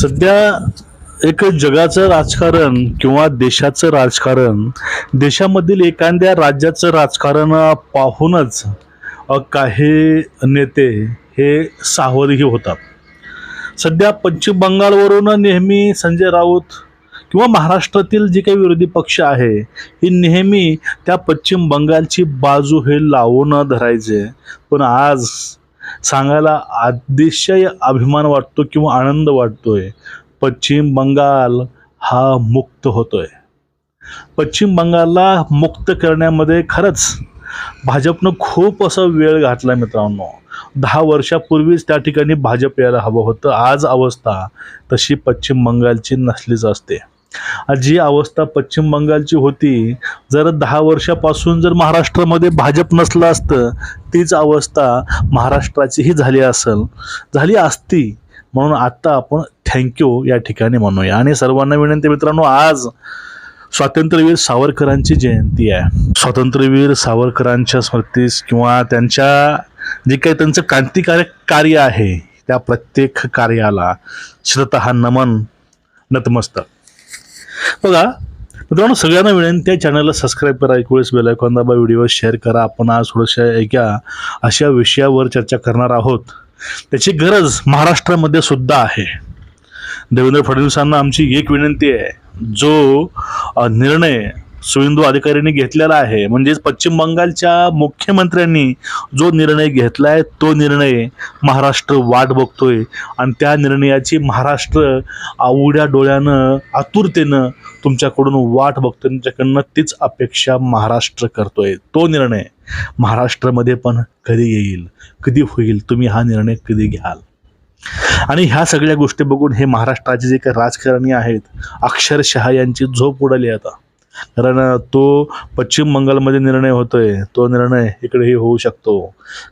सध्या एक जगाचं राजकारण किंवा देशाचं राजकारण, देशामधील एखाद्या राज्याचं राजकारण पाहूनच काही नेते हे सावधही होतात. सध्या पश्चिम बंगालवरून नेहमी संजय राऊत किंवा महाराष्ट्रातील जे काही विरोधी पक्ष आहे हे नेहमी त्या पश्चिम बंगालची बाजू हे लावून धरायचे. पण आज सांगायला अतिशय अभिमान वाटतो किंवा आनंद वाटतोय, पश्चिम बंगाल हा मुक्त होतोय. पश्चिम बंगालला मुक्त करण्यामध्ये खरंच भाजपनं खूप असा वेळ घातला मित्रांनो. 10 वर्षापूर्वीच त्या ठिकाणी भाजप यायला हवं होतं. आज अवस्था तशी पश्चिम बंगालची नसलीच असते. जी अवस्था पश्चिम बंगालची होती, जर 10 वर्षापासून जर महाराष्ट्रामध्ये भाजप नसलं असतं, तीच अवस्था महाराष्ट्राचीही झाली असती. म्हणून आता आपण थँक्यू या ठिकाणी म्हणूया. आणि सर्वांना विनंती मित्रांनो, आज स्वातंत्र्यवीर सावरकरांची जयंती आहे. स्वातंत्र्यवीर सावरकरांच्या स्मृतीस किंवा त्यांच्या जे काही त्यांचं क्रांतिकारक कार्य आहे त्या प्रत्येक कार्याला श्रद्धेचा नमन, नतमस्तक. बघा मित्रांनो, सगळ्यांना विनंती आहे, चॅनलला सबस्क्राईब करा, एकवेळेस बेल आयकॉन दाबा, व्हिडिओ शेअर करा. आपण आज थोड्याशा एका अशा विषयावर चर्चा करणार आहोत, त्याची गरज महाराष्ट्रामध्ये सुद्धा आहे. देवेंद्र फडणवीसांना आमची एक विनंती आहे, जो निर्णय सुवेंदू अधिकाऱ्यांनी घेतलेला आहे, म्हणजेच पश्चिम बंगालच्या मुख्यमंत्र्यांनी जो निर्णय घेतलाय तो निर्णय महाराष्ट्र वाट बघतोय. आणि त्या निर्णयाची महाराष्ट्र उघड्या डोळ्यानं आतुरतेनं तुमच्याकडून वाट बघतोय. तुमच्याकडनं तीच अपेक्षा महाराष्ट्र करतोय. तो निर्णय महाराष्ट्रामध्ये पण कधी येईल, कधी होईल, तुम्ही हा निर्णय कधी घ्याल. आणि ह्या सगळ्या गोष्टी बघून हे महाराष्ट्राचे जे काही राजकारणी आहेत अक्षरशः यांची झोप उडाली आता. कारण तो पश्चिम बंगालमध्ये निर्णय होतोय, तो निर्णय इकडेही होऊ शकतो.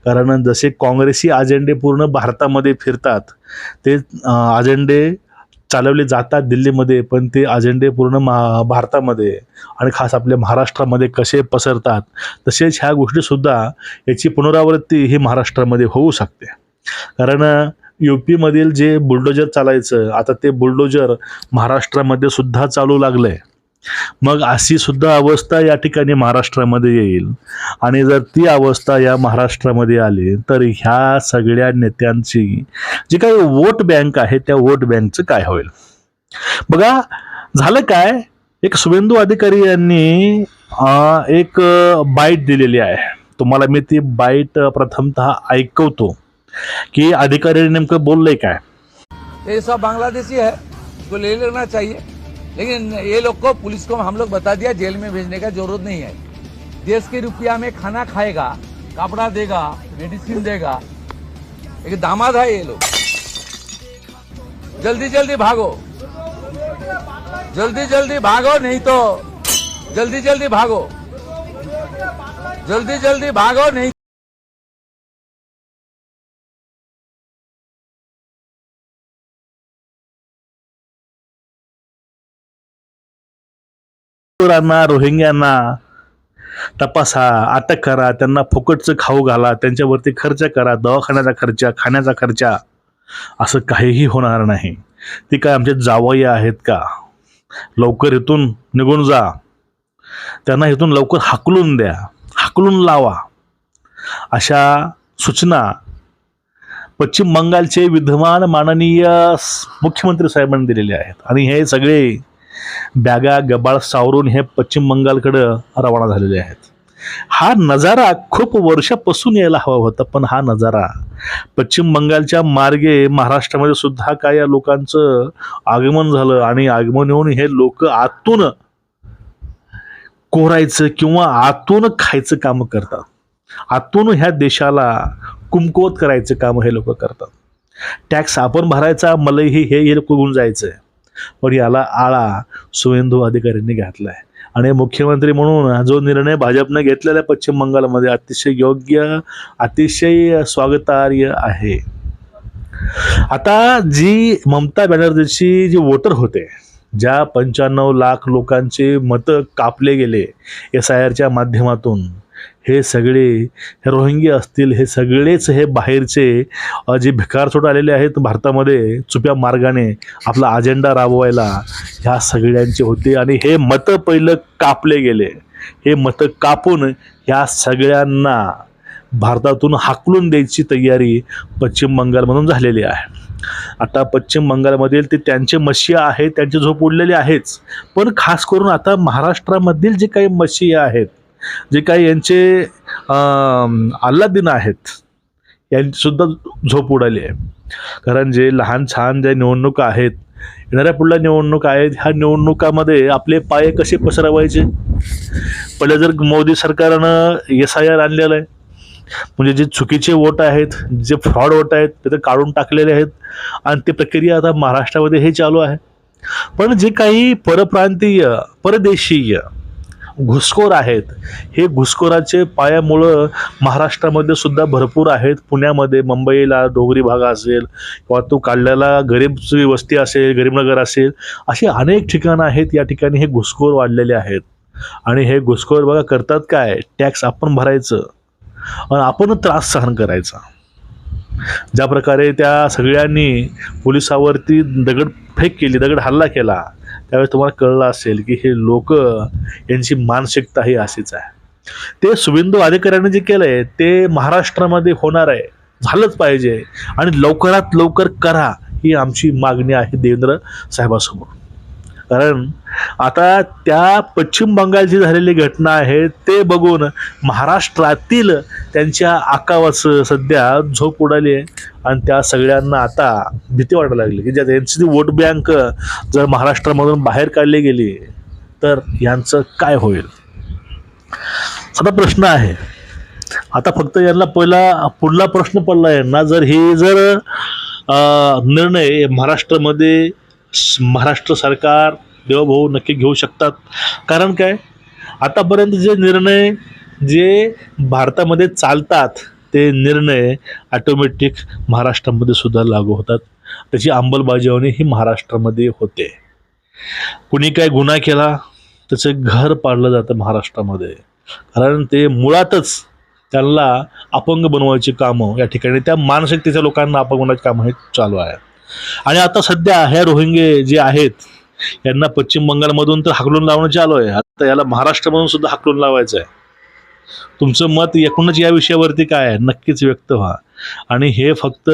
कारण जसे काँग्रेसी अजेंडे पूर्ण भारतामध्ये फिरतात, ते अजेंडे चालवले जातात दिल्लीमध्ये, पण ते अजेंडे पूर्ण भारतामध्ये आणि खास आपल्या महाराष्ट्रामध्ये कसे पसरतात, तसेच ह्या गोष्टीसुद्धा याची पुनरावृत्ती ही महाराष्ट्रामध्ये होऊ शकते. कारण UP-मधील जे बुलडोजर चालायचं, आता ते बुलडोजर महाराष्ट्रामध्ये सुद्धा चालू लागलंय. मग अशी सुद्धा अवस्था या ठिकाणी महाराष्ट्रामध्ये येईल. आणि जर ती अवस्था या महाराष्ट्रामध्ये आली तर ह्या सगळ्या नेत्यांची जी काही वोट बँक आहे त्या वोट बँकचं काय होईल. बघा झालं काय, एक सुवेंदू अधिकारी यांनी एक बाईट दिलेली आहे. तुम्हाला मी ती बाईट प्रथमतः ऐकवतो कि अधिकारी नेमकं बोललंय काय. ये सब बांग्लादेशी है, तो ले लेना चाहिए, लेकिन ये लोग को, पुलिस को हम लोग बता दिया जेल में भेजने का जरूरत नहीं है. देश के रुपया में खाना खाएगा, कपड़ा देगा, मेडिसिन देगा. एक दामाद है ये लोग. जल्दी जल्दी भागो, जल्दी जल्दी भागो, नहीं तो जल्दी जल्दी भागो, जल्दी जल्दी भागो, नहीं रोहिंग्यांना तपासा, अटक करा, त्यांना फुकटचं खाऊ घाला, त्यांच्यावरती खर्च करा, दवाखान्याचा खर्च, खाण्याचा खर्च. असं काहीही होणार नाही. ती काय आमचे जावई आहेत का? लवकर इथून निघून जा, त्यांना इथून लवकर हाकलून द्या, हाकलून लावा, अशा सूचना पश्चिम बंगालचे विद्यमान माननीय मुख्यमंत्री साहेबांनी दिलेले आहेत. आणि हे सगळे बॅगा गबाळ सावरून हे पश्चिम बंगालकडं रवाना झालेले आहेत. हा नजारा खूप वर्षापासून यायला हवा होता, पण हा नजारा पश्चिम बंगालच्या मार्गे महाराष्ट्रामध्ये सुद्धा काय या लोकांचं आगमन झालं. आणि आगमन येऊन हे लोक आतून कोरायचं किंवा आतून खायचं काम करतात. आतून ह्या देशाला कुमकुवत करायचं काम हे लोक करतात. टॅक्स आपण भरायचा, मलाही हे लोक घेऊन जायचं. पण याला आळा सुवेंदू अधिकाऱ्यांनी घातलाय. आणि मुख्यमंत्री म्हणून जो निर्णय भाजपने घेतलेला आहे पश्चिम बंगालमध्ये अतिशय योग्य, अतिशय स्वागतार्ह आहे. आता जी ममता बॅनर्जीची जी वोटर होते, ज्या 95 लाख लोकांचे मतं कापले गेले SIRच्या माध्यमातून, हे सगळे हे रोहिंग्या असतील, हे सगळेच हे बाहेरचे जे भिकारचोट आलेले आहेत भारतामध्ये चुप्या मार्गाने आपला अजेंडा राबवायला, ह्या सगळ्यांचे होते. आणि हे मतं पहिलं कापले गेले. हे मतं कापून ह्या सगळ्यांना भारतातून हाकलून द्यायची तयारी पश्चिम बंगालमधून झालेली आहे. आता पश्चिम बंगालमधील ते त्यांचे मशिया आहेत, त्यांची झोप उडलेली आहेच, पण खास करून आता महाराष्ट्रामधील जे काही मशिया आहेत, जे काही यांचे अल्लादीन आहेत, यांचीसुद्धा झोप उडाली आहे. कारण जे लहान छान ज्या निवडणुका आहेत, येणाऱ्या पुढल्या निवडणुका आहेत, ह्या निवडणुकामध्ये आपले पाय कसे पसरवायचे. पहिले जर मोदी सरकारनं SIR आणलेलं आहे, म्हणजे जे चुकीचे वोट आहेत, जे फ्रॉड वोट आहेत ते तर काढून टाकलेले आहेत, आणि ती प्रक्रिया आता महाराष्ट्रामध्ये हे चालू आहे. पण जे काही परप्रांतीय परदेशीय घुसखोर आहेत, हे घुसखोराचे पायामुळं महाराष्ट्रामध्ये सुद्धा भरपूर आहेत. पुण्यामध्ये, मुंबईला डोंगरी भाग असेल, किंवा तो काढलेला गरीबची वस्ती असेल, गरीबनगर असेल, अशी अनेक ठिकाणं आहेत. या ठिकाणी हे घुसखोर वाढलेले आहेत. आणि हे घुसखोर बघा करतात काय, टॅक्स आपण भरायचं आणि आपण त्रास सहन करायचा. ज्या प्रकारे त्या सगळ्यांनी पोलिसावरती दगडफेक केली, दगड हल्ला केला, त्यावेळेस तुम्हाला कळलं असेल की हे लोक, यांची मानसिकता ही अशीच आहे. ते शुभेंदू अधिकाऱ्यांनी जे केलं आहे ते महाराष्ट्रामध्ये होणार आहे, झालंच पाहिजे, आणि लवकरात लवकर करा, ही आमची मागणी आहे देवेंद्र साहेबांसमोर. कारण आता त्या पश्चिम बंगालची झालेली घटना आहे ते बघून महाराष्ट्रातील त्यांच्या आकावाचं सध्या झोप उडाली आहे. आणि त्या सगळ्यांना आता भीती वाटायला लागली की ज्या त्यांची वोट बँक जर महाराष्ट्रामधून बाहेर काढली गेली तर यांचं काय होईल. साधा प्रश्न आहे. आता फक्त यांना पुढला प्रश्न पडला आहे ना, जर निर्णय महाराष्ट्रामध्ये महाराष्ट्र सरकार, देवभाऊ नक्की घेऊ शकतात. कारण काय, आतापर्यंत जे निर्णय जे भारतामध्ये चालतात ते निर्णय ऑटोमॅटिक महाराष्ट्रामध्ये सुद्धा लागू होतात. त्याची अंमलबजावणी ही महाराष्ट्रामध्ये होते. कुणी काय गुन्हा केला त्याचं घर पाडलं जातं महाराष्ट्रामध्ये. कारण ते मुळातच त्यांना अपंग बनवायची कामं या ठिकाणी, त्या मानसिकतेच्या लोकांना अपंग बनवायची कामं हे चालू आहे. आणि आता सध्या ह्या रोहिंगे जे आहेत यांना पश्चिम बंगालमधून तर हाकलून लावणं चालू आहे. आता याला महाराष्ट्रामधून सुद्धा हाकलून लावायचं आहे. तुमचं मत एकूणच या विषयावरती काय आहे नक्कीच व्यक्त व्हा. आणि हे फक्त